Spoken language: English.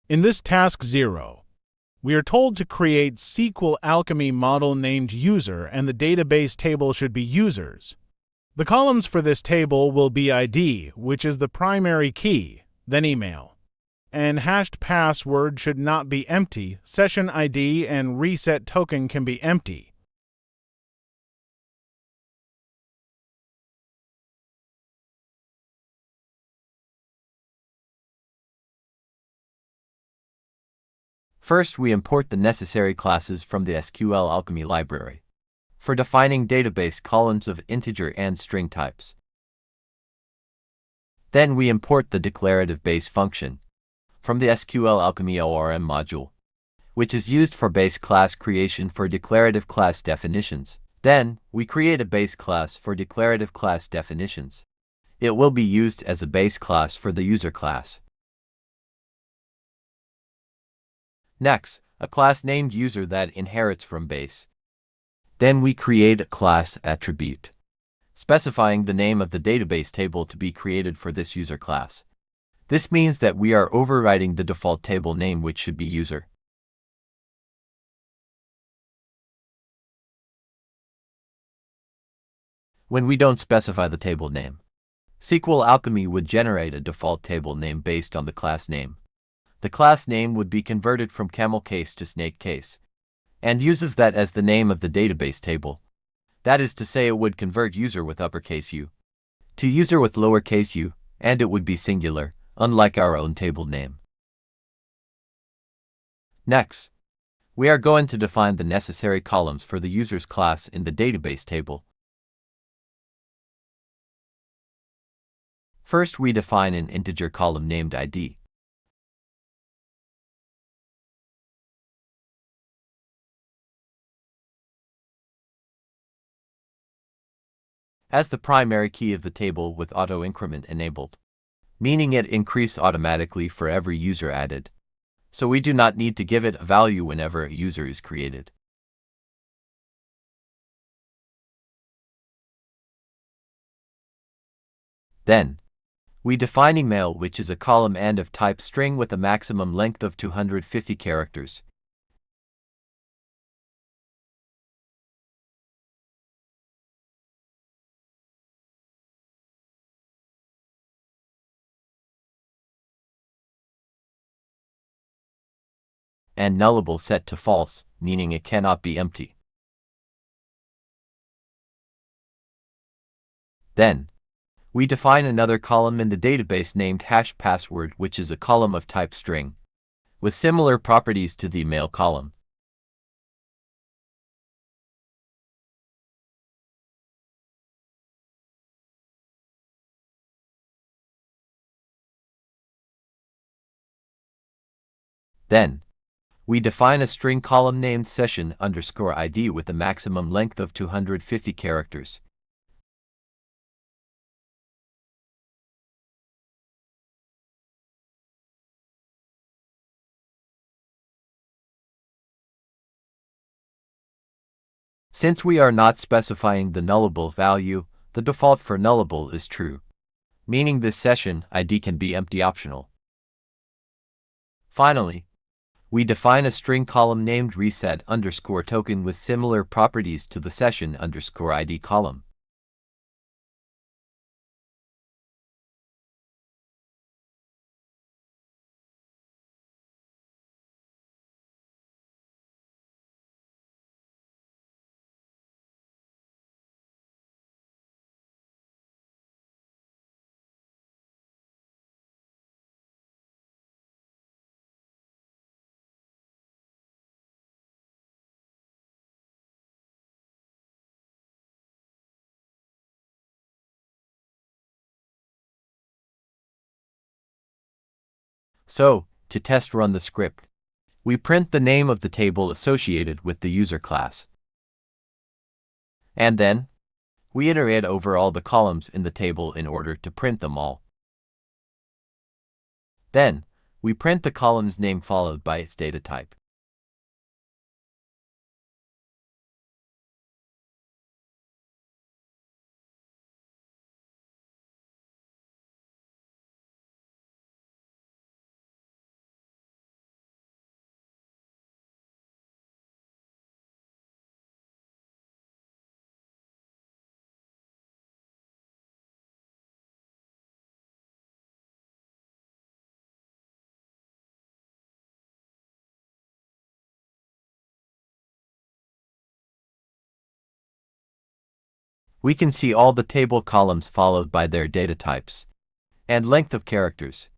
In this task 0, we are told to create SQL Alchemy model named user, and the database table should be users. The columns for this table will be ID, which is the primary key, then email. And hashed password should not be empty. Session ID and reset token can be empty. First, we import the necessary classes from the SQL Alchemy library for defining database columns of integer and string types. Then we import the declarative base function from the SQL Alchemy ORM module, which is used for base class creation for declarative class definitions. Then, we create a base class for declarative class definitions. It will be used as a base class for the user class. Next, a class named user that inherits from base. Then we create a class attribute, specifying the name of the database table to be created for this user class. This means that we are overriding the default table name, which should be user. When we don't specify the table name, SQL Alchemy would generate a default table name based on the class name. The class name would be converted from camel case to snake case, and uses that as the name of the database table. That is to say, it would convert user with uppercase U to user with lowercase u, and it would be singular, unlike our own table name. Next, we are going to define the necessary columns for the user's class in the database table. First, we define an integer column named ID. As the primary key of the table with auto-increment enabled, meaning it increases automatically for every user added, so we do not need to give it a value whenever a user is created. Then, we define email, which is a column and of type string with a maximum length of 250 characters. And nullable set to false, meaning it cannot be empty. Then, we define another column in the database named hash password, which is a column of type string, with similar properties to the email column. Then, we define a string column named session_ID with a maximum length of 250 characters. Since we are not specifying the nullable value, the default for nullable is true, meaning this session ID can be empty optional. Finally, we define a string column named reset_token with similar properties to the session_ID column. So, to test run the script, we print the name of the table associated with the user class. And then, we iterate over all the columns in the table in order to print them all. Then, we print the column's name followed by its data type. We can see all the table columns followed by their data types and length of characters.